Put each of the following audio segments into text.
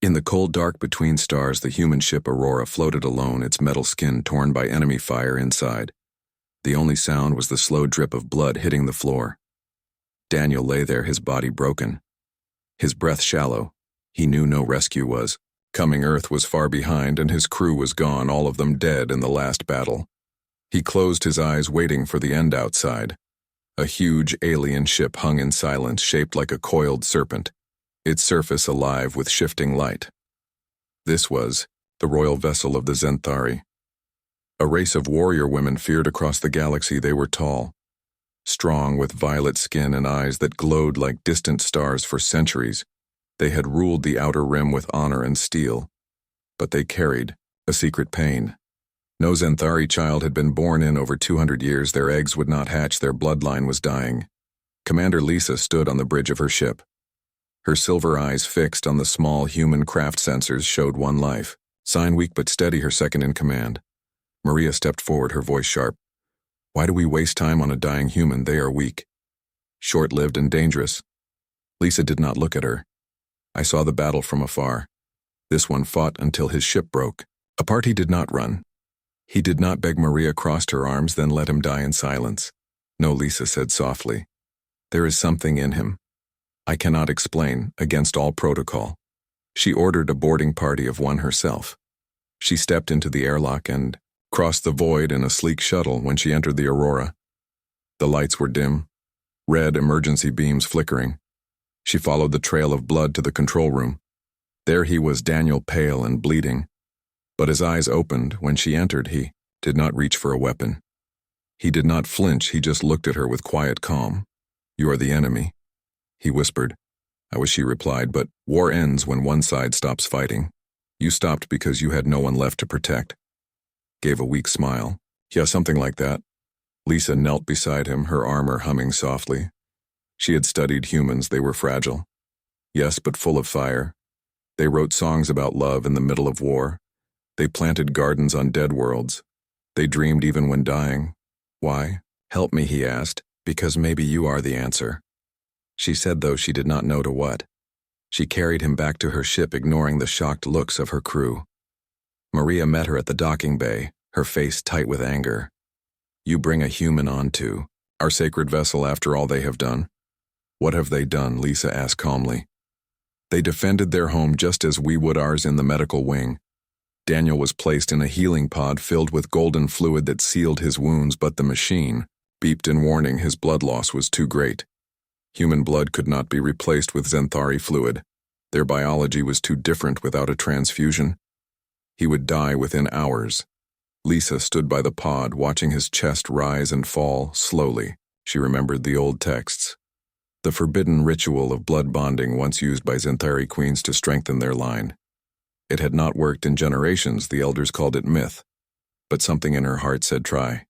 In the cold dark between stars, the human ship Aurora floated alone, its metal skin torn by enemy fire inside. The only sound was the slow drip of blood hitting the floor. Daniel lay there, his body broken, his breath shallow. He knew no rescue was coming. Earth was far behind, and his crew was gone, all of them dead in the last battle. He closed his eyes, waiting for the end outside. A huge alien ship hung in silence, shaped like a coiled serpent, its surface alive with shifting light. This was the royal vessel of the Zenthari. A race of warrior women feared across the galaxy. They were tall, strong, with violet skin and eyes that glowed like distant stars. For centuries, they had ruled the outer rim with honor and steel, but they carried a secret pain. No Zenthari child had been born in over 200 years. Their eggs would not hatch. Their bloodline was dying. Commander Lisa stood on the bridge of her ship. Her silver eyes fixed on the small human craft sensors showed one life. Sign weak but steady, her second in command. Maria stepped forward, her voice sharp. Why do we waste time on a dying human? They are weak, short-lived and dangerous. Lisa did not look at her. I saw the battle from afar. This one fought until his ship broke. Apart, he did not run. He did not beg. Maria crossed her arms, then let him die in silence. No, Lisa said softly. There is something in him. I cannot explain, against all protocol. She ordered a boarding party of one herself. She stepped into the airlock and crossed the void in a sleek shuttle. When she entered the Aurora, the lights were dim, red emergency beams flickering. She followed the trail of blood to the control room. There he was, Daniel, pale and bleeding. But his eyes opened when she entered. He did not reach for a weapon. He did not flinch. He just looked at her with quiet calm. You are the enemy, he whispered. I was, she replied, but war ends when one side stops fighting. You stopped because you had no one left to protect. Gave a weak smile. Yeah, something like that. Lisa knelt beside him, her armor humming softly. She had studied humans. They were fragile. Yes, but full of fire. They wrote songs about love in the middle of war. They planted gardens on dead worlds. They dreamed even when dying. Why? Help me, he asked. Because maybe you are the answer. She said, though she did not know to what. She carried him back to her ship, ignoring the shocked looks of her crew. Maria met her at the docking bay, her face tight with anger. You bring a human onto our sacred vessel after all they have done? What have they done? Lisa asked calmly. They defended their home just as we would ours in the medical wing. Daniel was placed in a healing pod filled with golden fluid that sealed his wounds, but the machine beeped in warning. His blood loss was too great. Human blood could not be replaced with Zenthari fluid. Their biology was too different without a transfusion. He would die within hours. Lisa stood by the pod, watching his chest rise and fall slowly. She remembered the old texts. The forbidden ritual of blood bonding once used by Zenthari queens to strengthen their line. It had not worked in generations. The elders called it myth. But something in her heart said try.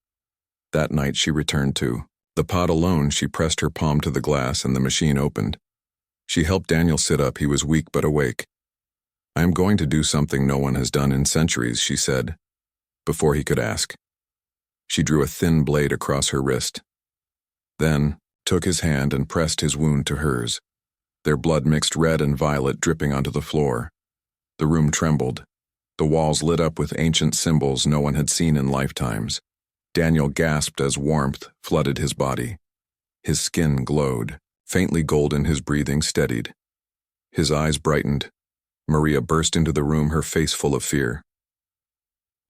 That night she returned to the pod alone. She pressed her palm to the glass and the machine opened. She helped Daniel sit up. He was weak but awake. I am going to do something no one has done in centuries, she said, before he could ask. She drew a thin blade across her wrist. Then took his hand and pressed his wound to hers. Their blood mixed red and violet, dripping onto the floor. The room trembled. The walls lit up with ancient symbols no one had seen in lifetimes. Daniel gasped as warmth flooded his body. His skin glowed, faintly golden. His breathing steadied. His eyes brightened. Maria burst into the room, her face full of fear.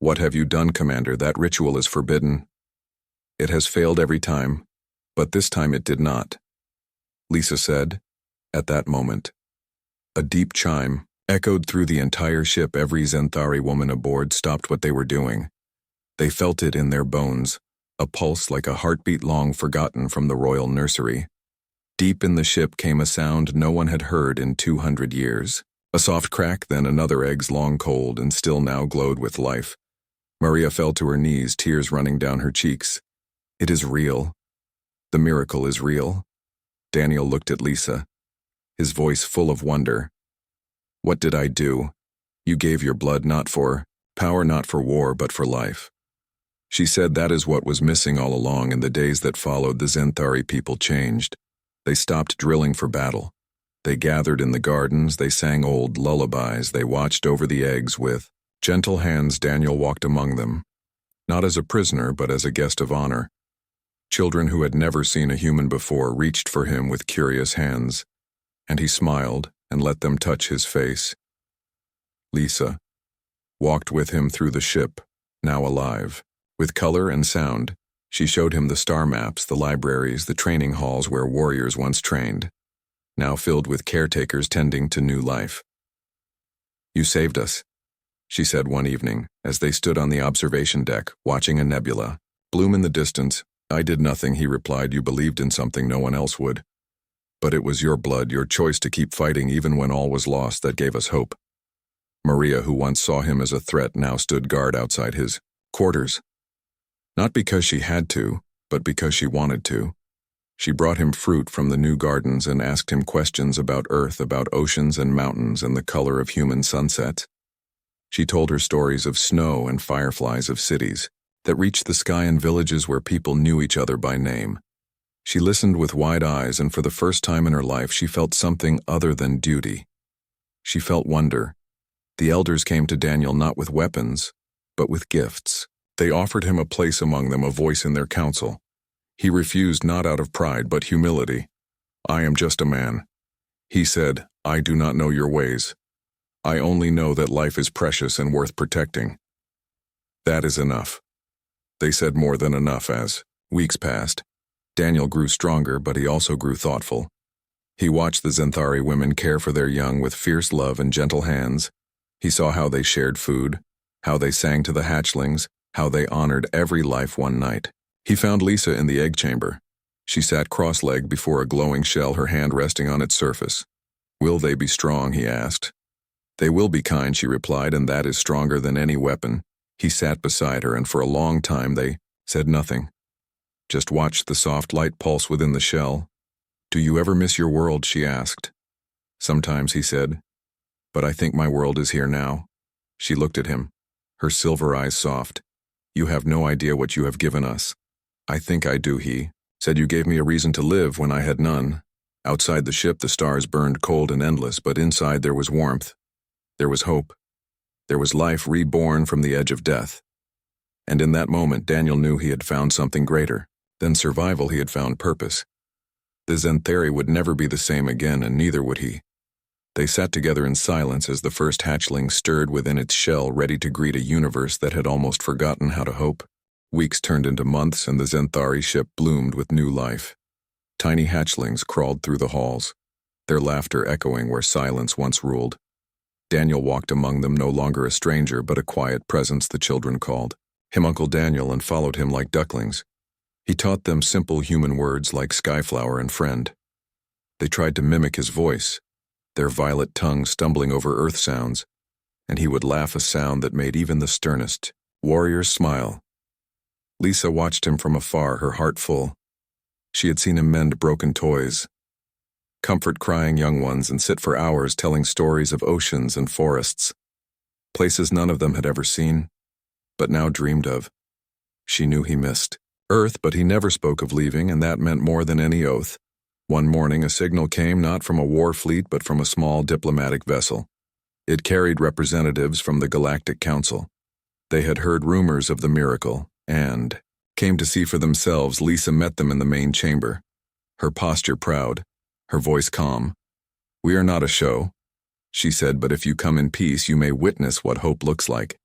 What have you done, Commander? That ritual is forbidden. It has failed every time, but this time it did not, Lisa said. At that moment, a deep chime echoed through the entire ship. Every Zenthari woman aboard stopped what they were doing. They felt it in their bones, a pulse like a heartbeat long forgotten from the royal nursery. Deep in the ship came a sound no one had heard in 200 years. A soft crack, then another. Eggs long cold and still now glowed with life. Maria fell to her knees, tears running down her cheeks. It is real. The miracle is real. Daniel looked at Lisa, his voice full of wonder. What did I do? You gave your blood not for power, not for war, but for life. She said that is what was missing all along. In the days that followed, the Zenthari people changed. They stopped drilling for battle. They gathered in the gardens, they sang old lullabies, they watched over the eggs with gentle hands. Daniel walked among them, not as a prisoner but as a guest of honor. Children who had never seen a human before reached for him with curious hands, and he smiled and let them touch his face. Lisa walked with him through the ship, now alive. With color and sound, she showed him the star maps, the libraries, the training halls where warriors once trained, now filled with caretakers tending to new life. "You saved us," she said one evening, as they stood on the observation deck, watching a nebula bloom in the distance. "I did nothing," he replied. "You believed in something no one else would. But it was your blood, your choice to keep fighting even when all was lost, that gave us hope." Maria, who once saw him as a threat, now stood guard outside his quarters. Not because she had to, but because she wanted to. She brought him fruit from the new gardens and asked him questions about Earth, about oceans and mountains and the color of human sunsets. She told her stories of snow and fireflies, of cities that reached the sky and villages where people knew each other by name. She listened with wide eyes, and for the first time in her life she felt something other than duty. She felt wonder. The elders came to Daniel not with weapons, but with gifts. They offered him a place among them, a voice in their council. He refused, not out of pride but humility. "I am just a man," he said. "I do not know your ways. I only know that life is precious and worth protecting." "That is enough." They said more than enough as weeks passed. Daniel grew stronger, but he also grew thoughtful. He watched the Zenthari women care for their young with fierce love and gentle hands. He saw how they shared food, how they sang to the hatchlings, how they honored every life one night. He found Lisa in the egg chamber. She sat cross-legged before a glowing shell, her hand resting on its surface. "Will they be strong?" he asked. "They will be kind," she replied, "and that is stronger than any weapon." He sat beside her, and for a long time they said nothing. Just watched the soft light pulse within the shell. "Do you ever miss your world?" she asked. "Sometimes," he said, "but I think my world is here now." She looked at him, her silver eyes soft. "You have no idea what you have given us." "I think I do," he said. "You gave me a reason to live when I had none." Outside the ship the stars burned cold and endless, but inside there was warmth. There was hope. There was life reborn from the edge of death. And in that moment Daniel knew he had found something greater than survival. He had found purpose. The Zenthari would never be the same again, and neither would he. They sat together in silence as the first hatchling stirred within its shell, ready to greet a universe that had almost forgotten how to hope. Weeks turned into months, and the Zenthari ship bloomed with new life. Tiny hatchlings crawled through the halls, their laughter echoing where silence once ruled. Daniel walked among them, no longer a stranger, but a quiet presence. The children called him Uncle Daniel and followed him like ducklings. He taught them simple human words like skyflower and friend. They tried to mimic his voice, their violet tongues stumbling over earth sounds, and he would laugh a sound that made even the sternest warriors smile. Lisa watched him from afar, her heart full. She had seen him mend broken toys, comfort crying young ones, and sit for hours telling stories of oceans and forests, places none of them had ever seen, but now dreamed of. She knew he missed Earth, but he never spoke of leaving, and that meant more than any oath. One morning a signal came, not from a war fleet but from a small diplomatic vessel. It carried representatives from the Galactic Council. They had heard rumors of the miracle, and came to see for themselves. Lisa met them in the main chamber, her posture proud, her voice calm. "We are not a show," she said, "but if you come in peace, you may witness what hope looks like."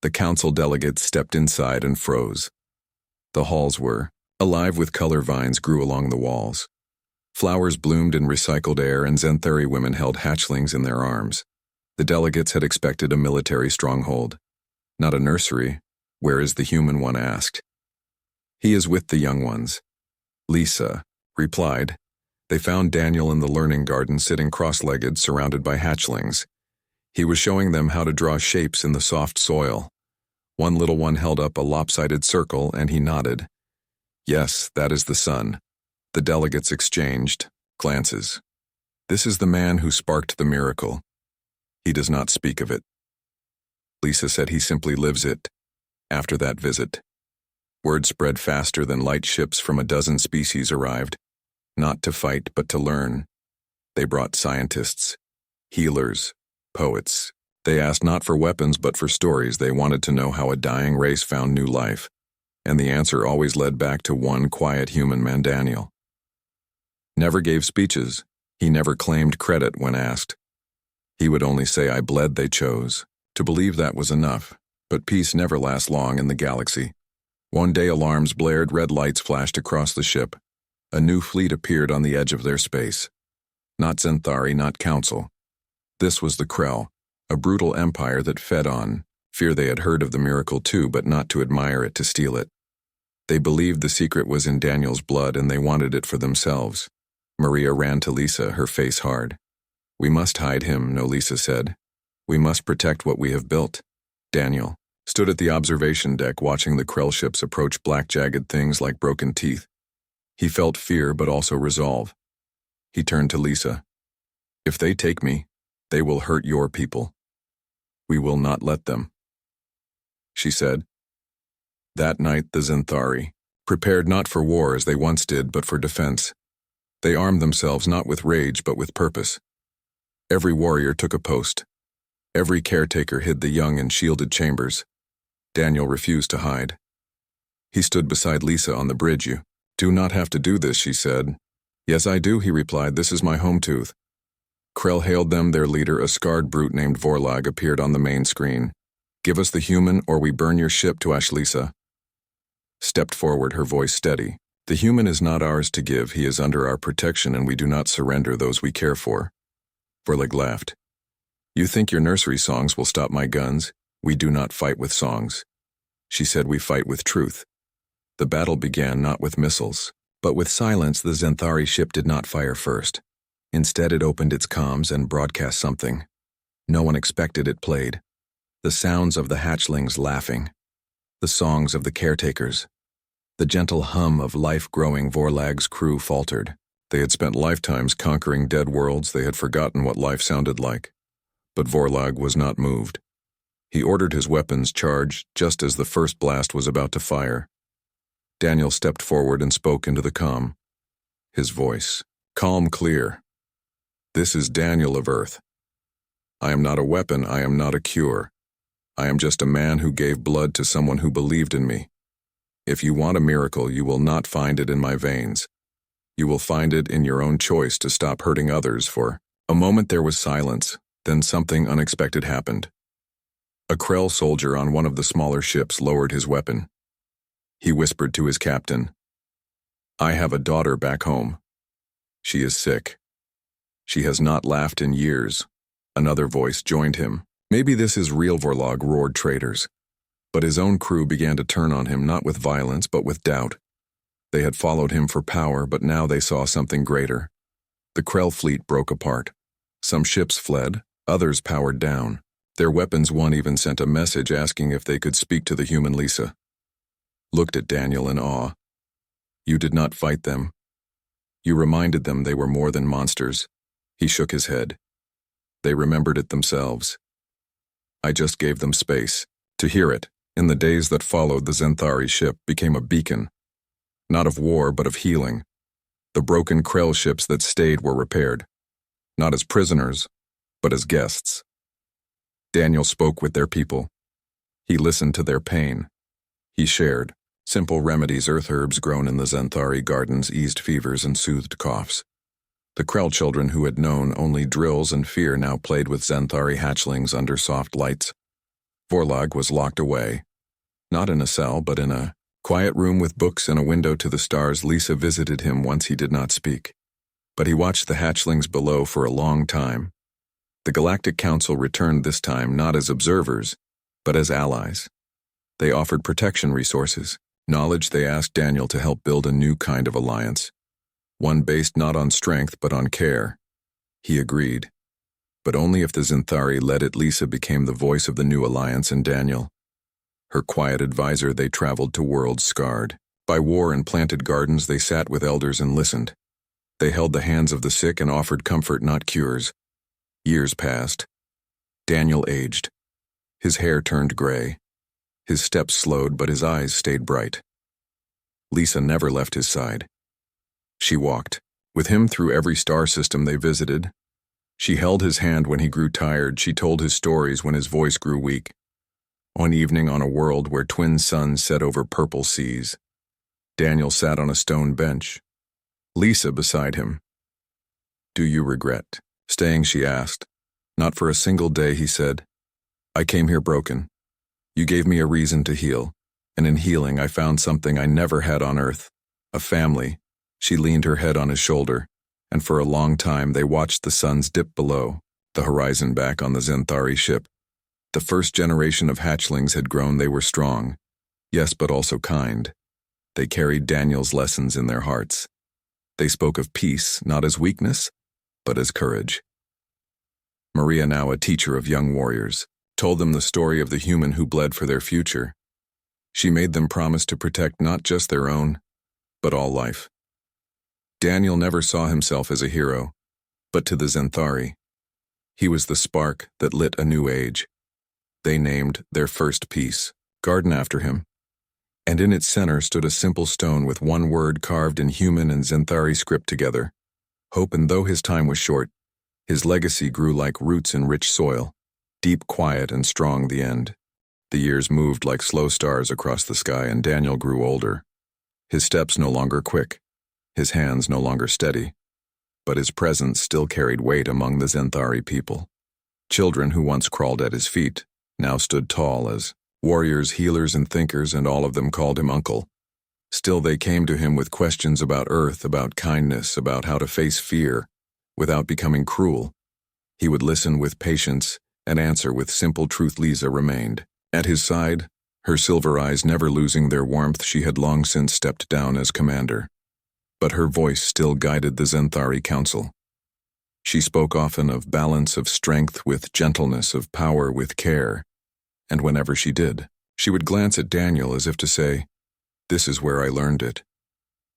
The council delegates stepped inside and froze. The halls were alive with color. Vines grew along the walls. Flowers bloomed in recycled air, and Zenthari women held hatchlings in their arms. The delegates had expected a military stronghold, not a nursery. "Where is the human?" one asked. "He is with the young ones," Lisa replied. They found Daniel in the learning garden, sitting cross-legged, surrounded by hatchlings. He was showing them how to draw shapes in the soft soil. One little one held up a lopsided circle, and he nodded. "Yes, that is the sun." The delegates exchanged glances. "This is the man who sparked the miracle. He does not speak of it," Lisa said. "He simply lives it." After that visit, word spread faster than light. Ships from a dozen species arrived, not to fight but to learn. They brought scientists, healers, poets. They asked not for weapons but for stories. They wanted to know how a dying race found new life, and the answer always led back to one quiet human man, Daniel. Never gave speeches. He never claimed credit when asked. He would only say, "I bled they chose." To believe that was enough, but peace never lasts long in the galaxy. One day alarms blared, red lights flashed across the ship. A new fleet appeared on the edge of their space. Not Zenthari, not Council. This was the Krell, a brutal empire that fed on fear. They had heard of the miracle too, but not to admire it, to steal it. They believed the secret was in Daniel's blood, and they wanted it for themselves. Maria ran to Lisa, her face hard. "We must hide him," no, Lisa said. "We must protect what we have built." Daniel stood at the observation deck watching the Krell ships approach, black jagged things like broken teeth. He felt fear but also resolve. He turned to Lisa. "If they take me, they will hurt your people. We will not let them," she said. That night the Zenthari prepared not for war as they once did, but for defense. They armed themselves not with rage but with purpose. Every warrior took a post. Every caretaker hid the young in shielded chambers. Daniel refused to hide. He stood beside Lisa on the bridge. "You do not have to do this," she said. "Yes, I do," he replied. "This is my home tooth." Krell hailed them. Their leader, a scarred brute named Vorlag, appeared on the main screen. "Give us the human or we burn your ship," to ash Lisa stepped forward, her voice steady. "The human is not ours to give. He is under our protection, and we do not surrender those we care for." Vorlag laughed. "You think your nursery songs will stop my guns? We do not fight with songs," she said. "We fight with truth." The battle began not with missiles, but with silence. The Zenthari ship did not fire first. Instead, it opened its comms and broadcast something. No one expected. It played the sounds of the hatchlings laughing, the songs of the caretakers, the gentle hum of life growing. Vorlag's crew faltered. They had spent lifetimes conquering dead worlds. They had forgotten what life sounded like. But Vorlag was not moved. He ordered his weapons charged just as the first blast was about to fire. Daniel stepped forward and spoke into the comm. His voice, calm, clear. "This is Daniel of Earth. I am not a weapon. I am not a cure. I am just a man who gave blood to someone who believed in me. If you want a miracle, you will not find it in my veins. You will find it in your own choice to stop hurting others." For a moment there was silence, then something unexpected happened. A Krell soldier on one of the smaller ships lowered his weapon. He whispered to his captain, "I have a daughter back home. She is sick. She has not laughed in years." Another voice joined him. "Maybe this is real," Vorlag roared, "traitors." But his own crew began to turn on him, not with violence, but with doubt. They had followed him for power, but now they saw something greater. The Krell fleet broke apart. Some ships fled, others powered down. Their weapons, one even sent a message asking if they could speak to the human. Lisa looked at Daniel in awe. "You did not fight them. You reminded them they were more than monsters." He shook his head. "They remembered it themselves. I just gave them space to hear it." In the days that followed, the Zenthari ship became a beacon, not of war but of healing. The broken Krell ships that stayed were repaired, not as prisoners, but as guests. Daniel spoke with their people. He listened to their pain. He shared simple remedies. Earth herbs grown in the Zenthari gardens eased fevers and soothed coughs. The Krell children who had known only drills and fear now played with Zenthari hatchlings under soft lights. Vorlag was locked away, not in a cell, but in a quiet room with books and a window to the stars. Lisa visited him once. He did not speak, but he watched the hatchlings below for a long time. The Galactic Council returned this time not as observers, but as allies. They offered protection, resources, knowledge. They asked Daniel to help build a new kind of alliance, one based not on strength but on care. He agreed, but only if the Zenthari led it. Lisa became the voice of the new alliance, and Daniel, her quiet advisor. They traveled to worlds scarred by war and planted gardens. They sat with elders and listened. They held the hands of the sick and offered comfort, not cures. Years passed. Daniel aged. His hair turned gray. His steps slowed, but his eyes stayed bright. Lisa never left his side. She walked, with him through every star system they visited. She held his hand when he grew tired. She told his stories when his voice grew weak. One evening on a world where twin suns set over purple seas, Daniel sat on a stone bench, Lisa beside him. "Do you regret staying?" she asked. "Not for a single day," he said. "I came here broken. You gave me a reason to heal, and in healing I found something I never had on Earth, a family." She leaned her head on his shoulder, and for a long time they watched the suns dip below, the horizon back on the Zenthari ship. The first generation of hatchlings had grown. They were strong, yes, but also kind. They carried Daniel's lessons in their hearts. They spoke of peace, not as weakness, but as courage. Maria, now a teacher of young warriors, told them the story of the human who bled for their future. She made them promise to protect not just their own, but all life. Daniel never saw himself as a hero, but to the Zenthari, he was the spark that lit a new age. They named their first piece, Garden, after him, and in its center stood a simple stone with one word carved in human and Zenthari script together, hope. And though his time was short, his legacy grew like roots in rich soil, deep, quiet, and strong. The end. The years moved like slow stars across the sky, and Daniel grew older. His steps no longer quick, his hands no longer steady, but his presence still carried weight among the Zenthari people. Children who once crawled at his feet now stood tall as warriors, healers, and thinkers, and all of them called him uncle. Still, they came to him with questions about Earth, about kindness, about how to face fear without becoming cruel. He would listen with patience and answer with simple truth. Lisa remained at his side, her silver eyes never losing their warmth. She had long since stepped down as commander, but her voice still guided the Zenthari council. She spoke often of balance, of strength with gentleness, of power with care, and whenever she did, she would glance at Daniel as if to say, "This is where I learned it."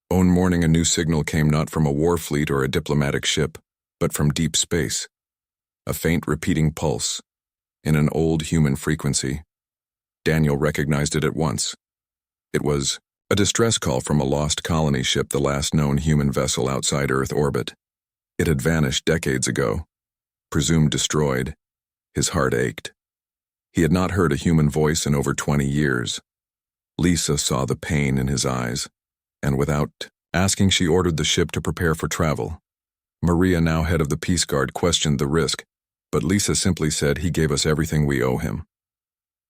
One morning a new signal came, not from a war fleet or a diplomatic ship, but from deep space. A faint repeating pulse, in an old human frequency. Daniel recognized it at once. It was a distress call from a lost colony ship, the last known human vessel outside Earth orbit. It had vanished decades ago, presumed destroyed. His heart ached. He had not heard a human voice in over 20 years. Lisa saw the pain in his eyes, and without asking, she ordered the ship to prepare for travel. Maria, now head of the Peace Guard, questioned the risk, but Lisa simply said, "He gave us everything we owe him."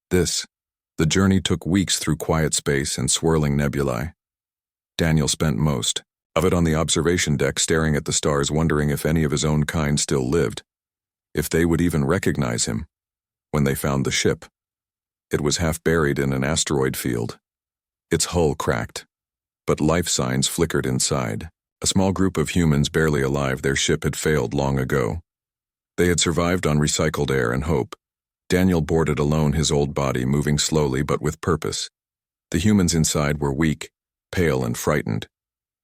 The journey took weeks through quiet space and swirling nebulae. Daniel spent most of it on the observation deck, staring at the stars, wondering if any of his own kind still lived, if they would even recognize him. When they found the ship, it was half buried in an asteroid field. Its hull cracked, but life signs flickered inside. A small group of humans barely alive. Their ship had failed long ago. They had survived on recycled air and hope. Daniel boarded alone, his old body moving slowly but with purpose. The humans inside were weak, pale, and frightened.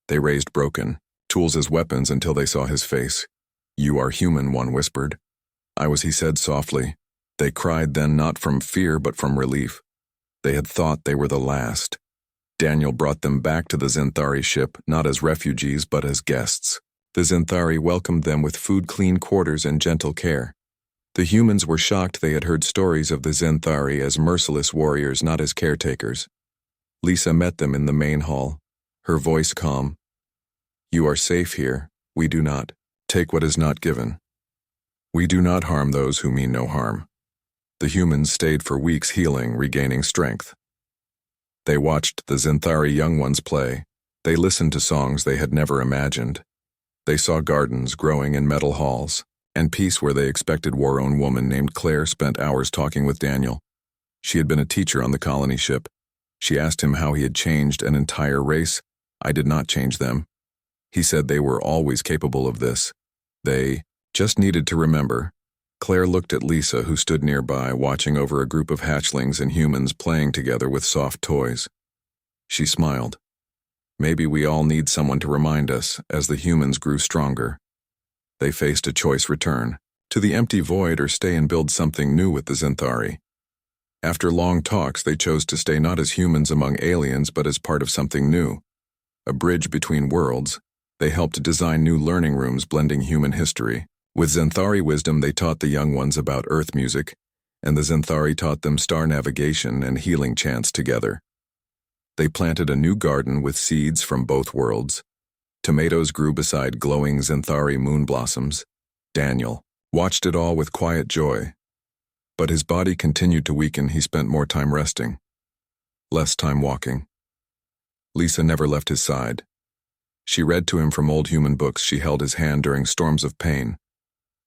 They raised broken tools as weapons until they saw his face. "You are human," one whispered. "I was," he said softly. They cried then, not from fear but from relief. They had thought they were the last. Daniel brought them back to the Zenthari ship, not as refugees but as guests. The Zenthari welcomed them with food, clean quarters, and gentle care. The humans were shocked. They had heard stories of the Zenthari as merciless warriors, not as caretakers. Lisa met them in the main hall, her voice calm. "You are safe here. We do not take what is not given. We do not harm those who mean no harm." The humans stayed for weeks, healing, regaining strength. They watched the Zenthari young ones play. They listened to songs they had never imagined. They saw gardens growing in metal halls, and peace where they expected war. Own woman named Claire spent hours talking with Daniel. She had been a teacher on the colony ship. She asked him how he had changed an entire race. "I did not change them," he said. "They were always capable of this. They just needed to remember." Claire looked at Lisa, who stood nearby, watching over a group of hatchlings and humans playing together with soft toys. She smiled. Maybe we all need someone to remind us. As the humans grew stronger, they faced a choice: return to the empty void or stay and build something new with the Zenthari. After long talks, they chose to stay, not as humans among aliens, but as part of something new, a bridge between worlds, They helped design new learning rooms blending human history. With Zenthari wisdom, they taught the young ones about Earth music, and the Zenthari taught them star navigation and healing chants together. They planted a new garden with seeds from both worlds. Tomatoes grew beside glowing Zenthari moon blossoms. Daniel watched it all with quiet joy. But his body continued to weaken. He spent more time resting, less time walking. Lisa never left his side. She read to him from old human books. She held his hand during storms of pain.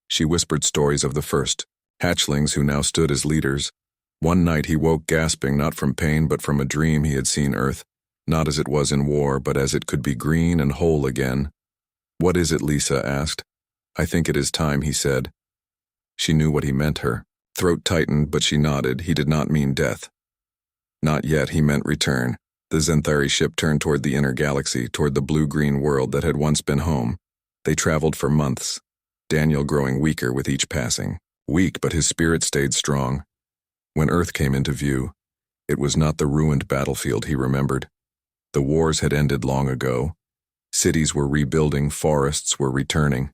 She whispered stories of the first hatchlings who now stood as leaders. One night he woke gasping, not from pain but from a dream. He had seen Earth, not as it was in war, but as it could be green and whole again. "What is it?" Lisa asked. "I think it is time," he said. She knew what he meant her. Throat tightened, but she nodded. He did not mean death. Not yet, he meant return. The Zenthari ship turned toward the inner galaxy, toward the blue-green world that had once been home. They traveled for months, Daniel growing weaker with each passing. Weak, but his spirit stayed strong. When Earth came into view, it was not the ruined battlefield he remembered. The wars had ended long ago. Cities were rebuilding, forests were returning.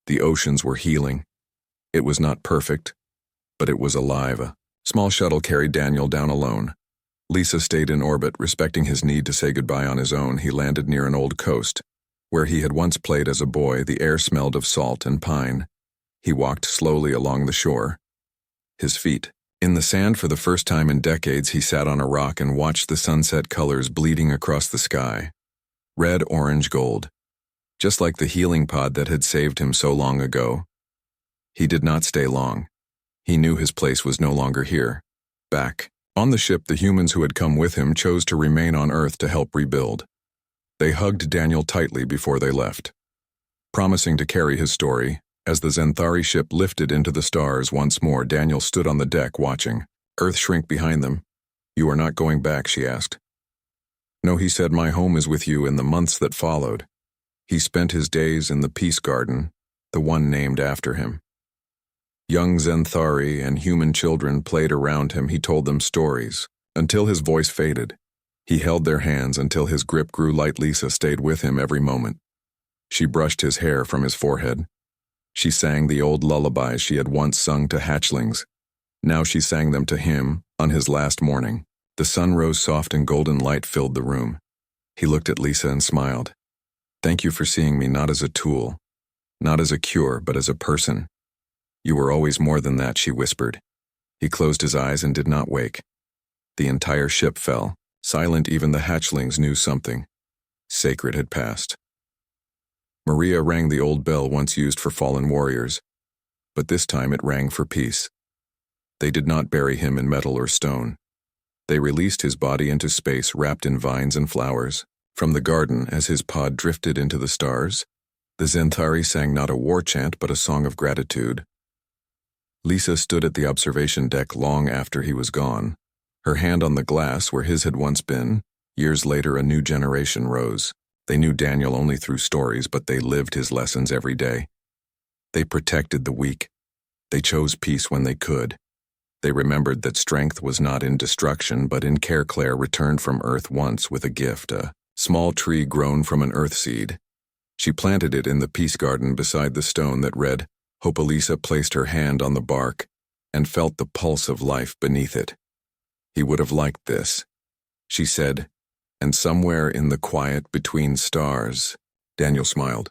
The oceans were healing. It was not perfect, but it was alive. A small shuttle carried Daniel down alone. Lisa stayed in orbit, respecting his need to say goodbye on his own. He landed near an old coast, where he had once played as a boy. The air smelled of salt and pine. He walked slowly along the shore, his feet in the sand. For the first time in decades, he sat on a rock and watched the sunset colors bleeding across the sky. Red, orange, gold. Just like the healing pod that had saved him so long ago. He did not stay long. He knew his place was no longer here. Back on the ship, the humans who had come with him chose to remain on Earth to help rebuild. They hugged Daniel tightly before they left, promising to carry his story. As the Zenthari ship lifted into the stars once more, Daniel stood on the deck watching. Earth shrink behind them. "You are not going back?" she asked. "No," he said. "My home is with you." In the months that followed, he spent his days in the Peace Garden, the one named after him. Young Zenthari and human children played around him. He told them stories until his voice faded. He held their hands until his grip grew light. Lisa stayed with him every moment. She brushed his hair from his forehead. She sang the old lullabies she had once sung to hatchlings. Now she sang them to him on his last morning. The sun rose soft and golden light filled the room. He looked at Lisa and smiled. "Thank you for seeing me not as a tool, not as a cure, but as a person. You were always more than that," she whispered. He closed his eyes and did not wake. The entire ship fell. Silent, even the hatchlings knew something sacred had passed. Maria rang the old bell once used for fallen warriors, but this time it rang for peace. They did not bury him in metal or stone. They released his body into space, wrapped in vines and flowers. From the garden, as his pod drifted into the stars, the Zenthari sang not a war chant but a song of gratitude. Lisa stood at the observation deck long after he was gone, her hand on the glass where his had once been. Years later, a new generation rose. They knew Daniel only through stories, but they lived his lessons every day. They protected the weak. They chose peace when they could. They remembered that strength was not in destruction, but in care. Claire returned from Earth once with a gift, a small tree grown from an earth seed. She planted it in the Peace Garden beside the stone that read, Hope. Lisa placed her hand on the bark and felt the pulse of life beneath it. "He would have liked this," she said, and somewhere in the quiet between stars, Daniel smiled.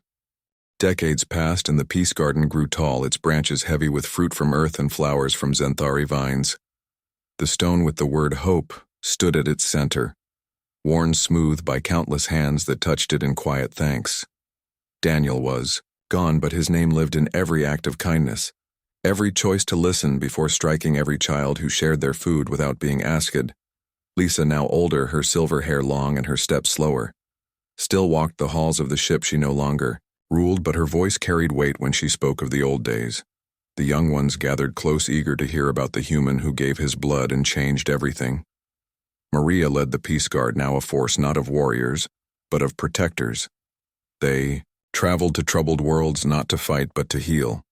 Decades passed and the Peace Garden grew tall, its branches heavy with fruit from Earth and flowers from Zenthari vines. The stone with the word hope stood at its center, worn smooth by countless hands that touched it in quiet thanks. Daniel was gone, but his name lived in every act of kindness, every choice to listen before striking, every child who shared their food without being asked. Lisa, now older, her silver hair long and her steps slower, still walked the halls of the ship. She no longer ruled, but her voice carried weight when she spoke of the old days. The young ones gathered close, eager to hear about the human who gave his blood and changed everything. Maria led the Peace Guard, now a force not of warriors, but of protectors. They traveled to troubled worlds not to fight but to heal.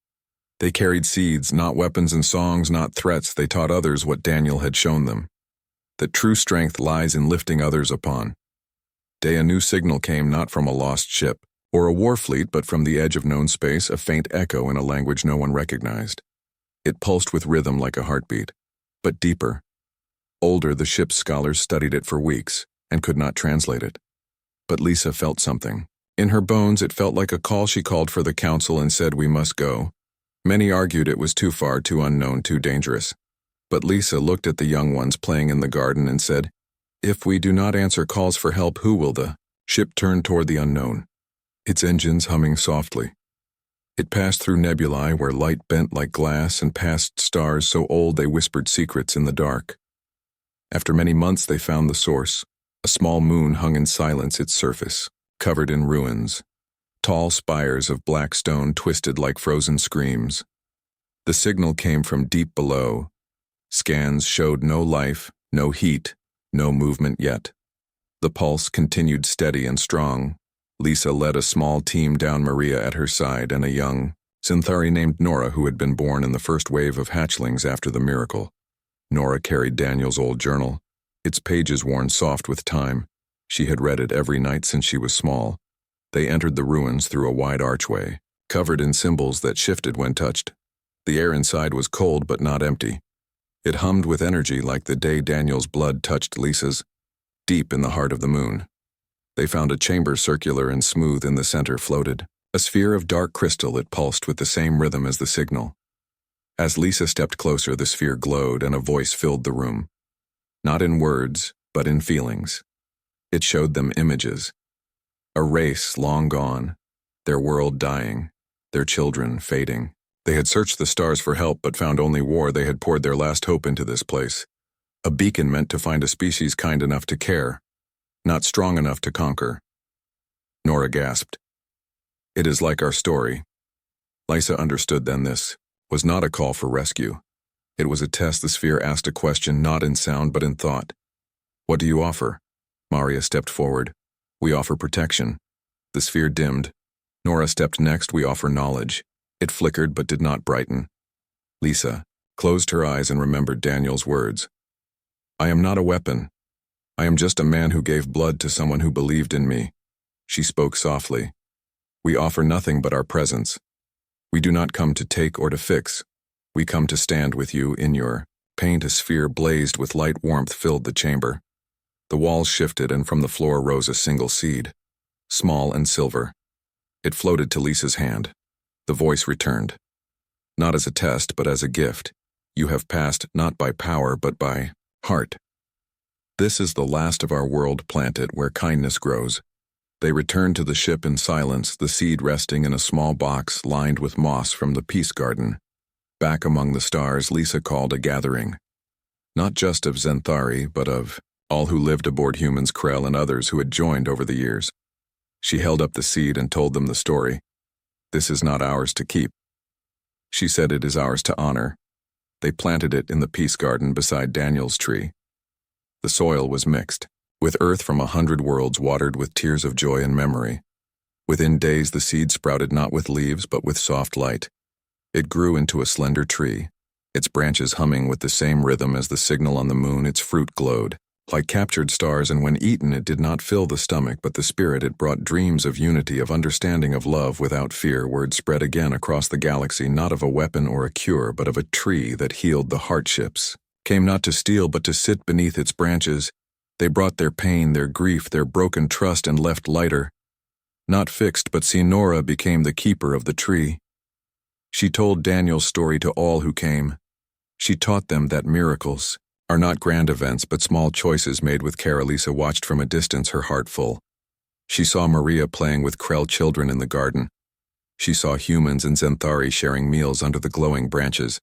They carried seeds, not weapons, and songs, not threats. They taught others what Daniel had shown them, that true strength lies in lifting others upon. Day, a new signal came, not from a lost ship Or a war fleet, but from the edge of known space, a faint echo in a language no one recognized. It pulsed with rhythm like a heartbeat, but deeper. Older, the ship's scholars studied it for weeks and could not translate it. But Lisa felt something. In her bones, it felt like a call. She called for the council and said, "We must go." Many argued it was too far, too unknown, too dangerous. But Lisa looked at the young ones playing in the garden and said, "If we do not answer calls for help, who will?" The ship turned toward the unknown, its engines humming softly. It passed through nebulae where light bent like glass and past stars so old they whispered secrets in the dark. After many months they found the source. A small moon hung in silence, its surface covered in ruins. Tall spires of black stone twisted like frozen screams. The signal came from deep below. Scans showed no life, no heat, no movement yet. The pulse continued steady and strong. Lisa led a small team down, Maria at her side and a young Synthari named Nora who had been born in the first wave of hatchlings after the miracle. Nora carried Daniel's old journal, its pages worn soft with time. She had read it every night since she was small. They entered the ruins through a wide archway, covered in symbols that shifted when touched. The air inside was cold but not empty. It hummed with energy like the day Daniel's blood touched Lisa's, deep in the heart of the moon. They found a chamber circular and smooth. In the center floated a sphere of dark crystal. It pulsed with the same rhythm as the signal. As Lisa stepped closer, the sphere glowed and a voice filled the room. Not in words, but in feelings. It showed them images. A race long gone, their world dying, their children fading. They had searched the stars for help but found only war. They had poured their last hope into this place. A beacon meant to find a species kind enough to care, not strong enough to conquer. Nora gasped. "It is like our story." Lisa understood then this was not a call for rescue. It was a test. The sphere asked a question not in sound but in thought. "What do you offer?" Maria stepped forward. "We offer protection." The sphere dimmed. Nora stepped next. "We offer knowledge." It flickered but did not brighten. Lisa closed her eyes and remembered Daniel's words. "I am not a weapon. I am just a man who gave blood to someone who believed in me." She spoke softly. "We offer nothing but our presence. We do not come to take or to fix. We come to stand with you in your pain." A sphere blazed with light. Warmth filled the chamber. The walls shifted and from the floor rose a single seed, small and silver. It floated to Lisa's hand. The voice returned. "Not as a test, but as a gift. You have passed not by power, but by heart. This is the last of our world. Plant it where kindness grows." They returned to the ship in silence, the seed resting in a small box lined with moss from the peace garden. Back among the stars, Lisa called a gathering. Not just of Zenthari, but of all who lived aboard humans, Krell and others who had joined over the years. She held up the seed and told them the story. "This is not ours to keep." She said, "It is ours to honor." They planted it in the peace garden beside Daniel's tree. The soil was mixed, with earth from 100 worlds watered with tears of joy and memory. Within days the seed sprouted not with leaves but with soft light. It grew into a slender tree, its branches humming with the same rhythm as the signal on the moon. Its fruit glowed like captured stars, and when eaten it did not fill the stomach but the spirit. It brought dreams of unity, of understanding, of love without fear. Word spread again across the galaxy, not of a weapon or a cure, but of a tree that healed the hardships, came not to steal but to sit beneath its branches. They brought their pain, their grief, their broken trust, and left lighter. Not fixed, but Nora became the keeper of the tree. She told Daniel's story to all who came. She taught them that miracles are not grand events but small choices made with care. Lisa watched from a distance, her heart full. She saw Maria playing with Krell children in the garden. She saw humans and Zenthari sharing meals under the glowing branches.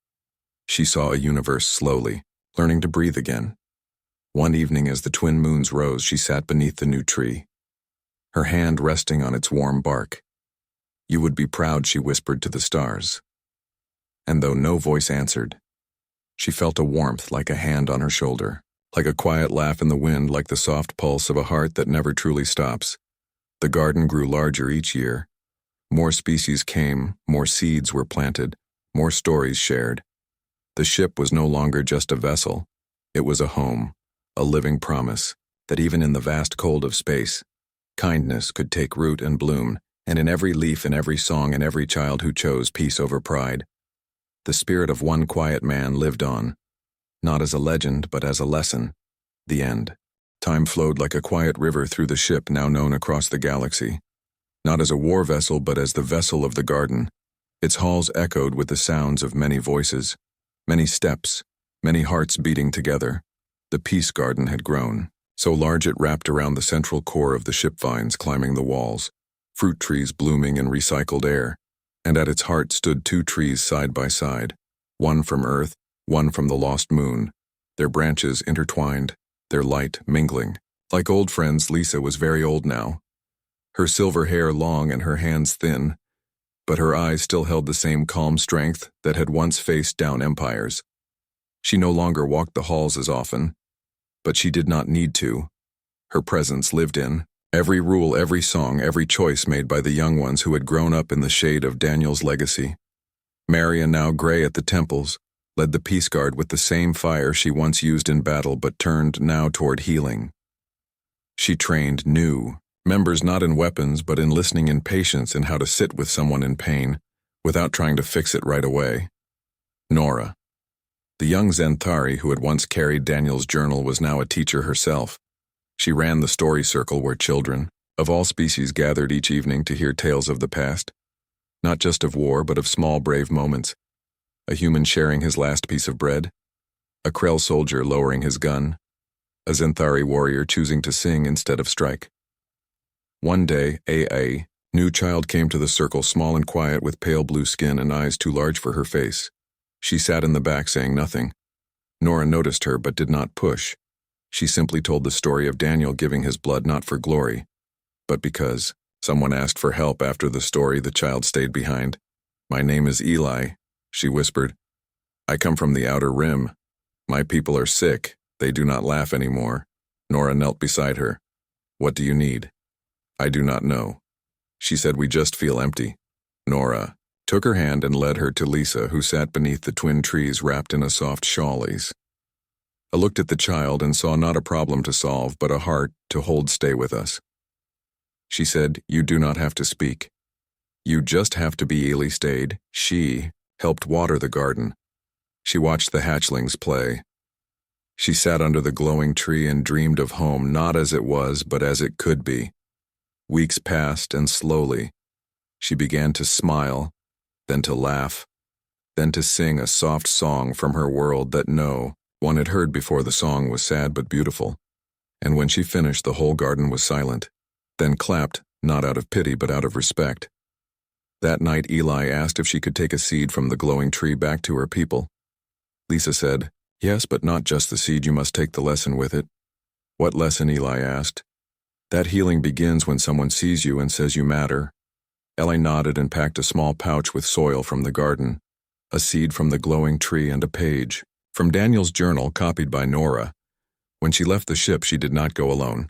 She saw a universe slowly learning to breathe again. One evening as the twin moons rose, she sat beneath the new tree, her hand resting on its warm bark. "You would be proud," she whispered to the stars. And though no voice answered, she felt a warmth like a hand on her shoulder, like a quiet laugh in the wind, like the soft pulse of a heart that never truly stops. The garden grew larger each year. More species came, more seeds were planted, more stories shared. The ship was no longer just a vessel. It was a home, a living promise that even in the vast cold of space, kindness could take root and bloom. And in every leaf, in every song, in every child who chose peace over pride, the spirit of one quiet man lived on, not as a legend, but as a lesson. The end. Time flowed like a quiet river through the ship now known across the galaxy, not as a war vessel, but as the vessel of the garden. Its halls echoed with the sounds of many voices, many steps, many hearts beating together. The peace garden had grown, so large it wrapped around the central core of the ship, vines climbing the walls, fruit trees blooming in recycled air, and at its heart stood two trees side by side, one from Earth, one from the lost moon, their branches intertwined, their light mingling. Like old friends, Lisa was very old now, her silver hair long and her hands thin, but her eyes still held the same calm strength that had once faced down empires. She no longer walked the halls as often, but she did not need to. Her presence lived in every rule, every song, every choice made by the young ones who had grown up in the shade of Daniel's legacy. Marion, now gray at the temples, led the Peace Guard with the same fire she once used in battle but turned now toward healing. She trained new members not in weapons but in listening, in patience, in how to sit with someone in pain without trying to fix it right away. Nora, the young Zenthari who had once carried Daniel's journal, was now a teacher herself. She ran the story circle where children of all species gathered each evening to hear tales of the past, not just of war but of small brave moments, a human sharing his last piece of bread, a Krell soldier lowering his gun, a Zenthari warrior choosing to sing instead of strike. One day, a new child came to the circle, small and quiet, with pale blue skin and eyes too large for her face. She sat in the back saying nothing. Nora noticed her but did not push. She simply told the story of Daniel giving his blood not for glory, but because someone asked for help. After the story, the child stayed behind. "My name is Eli," she whispered. "I come from the outer rim. My people are sick. They do not laugh anymore." Nora knelt beside her. "What do you need?" "I do not know," she said. "We just feel empty." Nora took her hand and led her to Lisa, who sat beneath the twin trees wrapped in a soft shawlies. I looked at the child and saw not a problem to solve, but a heart to hold. "Stay with us," she said. "You do not have to speak. You just have to be." Eli stayed. She helped water the garden. She watched the hatchlings play. She sat under the glowing tree and dreamed of home, not as it was, but as it could be. Weeks passed, and slowly she began to smile, then to laugh, then to sing a soft song from her world that no one had heard before. The song was sad but beautiful, and when she finished, the whole garden was silent, then clapped, not out of pity but out of respect. That night, Eli asked if she could take a seed from the glowing tree back to her people. Lisa said, "Yes, but not just the seed. You must take the lesson with it." "What lesson?" Eli asked. "That healing begins when someone sees you and says you matter." Eli nodded and packed a small pouch with soil from the garden, a seed from the glowing tree, and a page from Daniel's journal copied by Nora. When she left the ship, she did not go alone.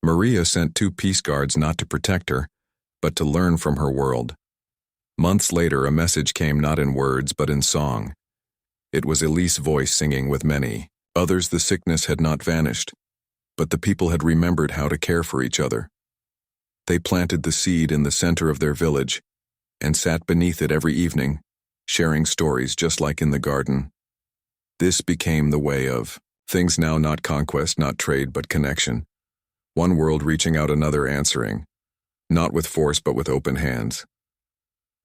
Maria sent 2 peace guards, not to protect her, but to learn from her world. Months later, a message came, not in words but in song. It was Elise's voice singing with many others. The sickness had not vanished, but the people had remembered how to care for each other. They planted the seed in the center of their village and sat beneath it every evening, sharing stories just like in the garden. This became the way of things now, not conquest, not trade, but connection. One world reaching out, another answering, not with force but with open hands.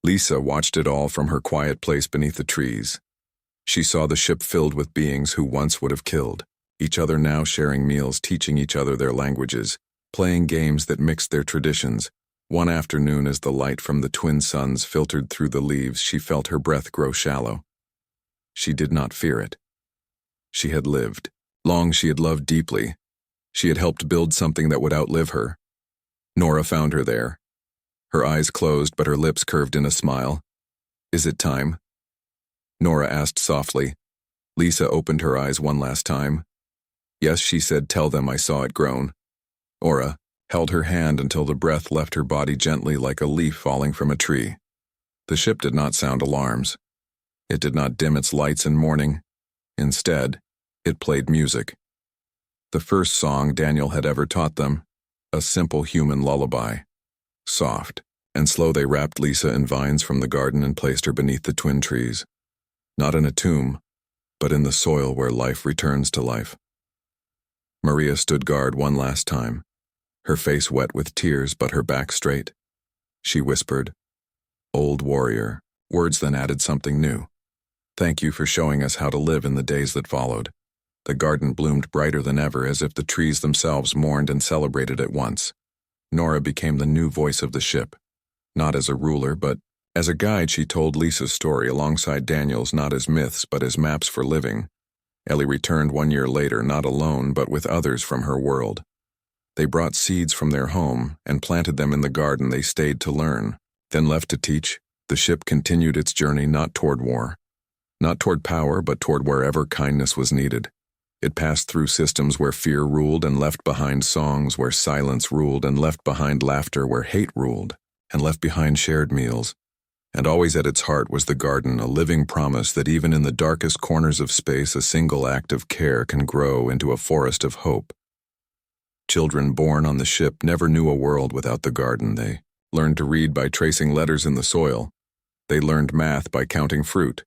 Lisa watched it all from her quiet place beneath the trees. She saw the ship filled with beings who once would have killed each other, now sharing meals, teaching each other their languages, playing games that mixed their traditions. One afternoon, as the light from the twin suns filtered through the leaves, she felt her breath grow shallow. She did not fear it. She had lived long. She had loved deeply. She had helped build something that would outlive her. Nora found her there. Her eyes closed, but her lips curved in a smile. "Is it time?" Nora asked softly. Lisa opened her eyes one last time. "Yes," she said. "Tell them I saw it groan." Nora held her hand until the breath left her body gently, like a leaf falling from a tree. The ship did not sound alarms. It did not dim its lights in mourning. Instead, it played music. The first song Daniel had ever taught them, a simple human lullaby. Soft and slow they wrapped Lisa in vines from the garden and placed her beneath the twin trees. Not in a tomb, but in the soil where life returns to life. Maria stood guard one last time, her face wet with tears but her back straight. She whispered, "Old warrior," words then added something new. "Thank you for showing us how to live in the days that followed." The garden bloomed brighter than ever, as if the trees themselves mourned and celebrated at once. Nora became the new voice of the ship. Not as a ruler, but as a guide. She told Lisa's story alongside Daniel's, not as myths but as maps for living. Ellie returned 1 year later, not alone but with others from her world. They brought seeds from their home and planted them in the garden. They stayed to learn, then left to teach. The ship continued its journey, not toward war, not toward power, but toward wherever kindness was needed. It passed through systems where fear ruled and left behind songs where silence ruled, and left behind laughter where hate ruled, and left behind shared meals. And always at its heart was the garden, a living promise that even in the darkest corners of space, a single act of care can grow into a forest of hope. Children born on the ship never knew a world without the garden. They learned to read by tracing letters in the soil. They learned math by counting fruit.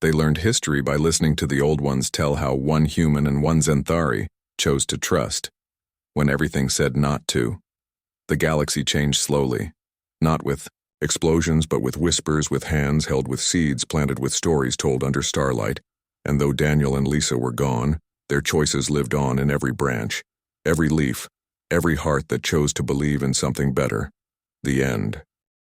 They learned history by listening to the old ones tell how one human and one Zenthari chose to trust when everything said not to. The galaxy changed slowly, not with explosions but with whispers, with hands held with seeds planted, with stories told under starlight. And though Daniel and Lisa were gone, their choices lived on in every branch, every leaf, every heart that chose to believe in something better. The end.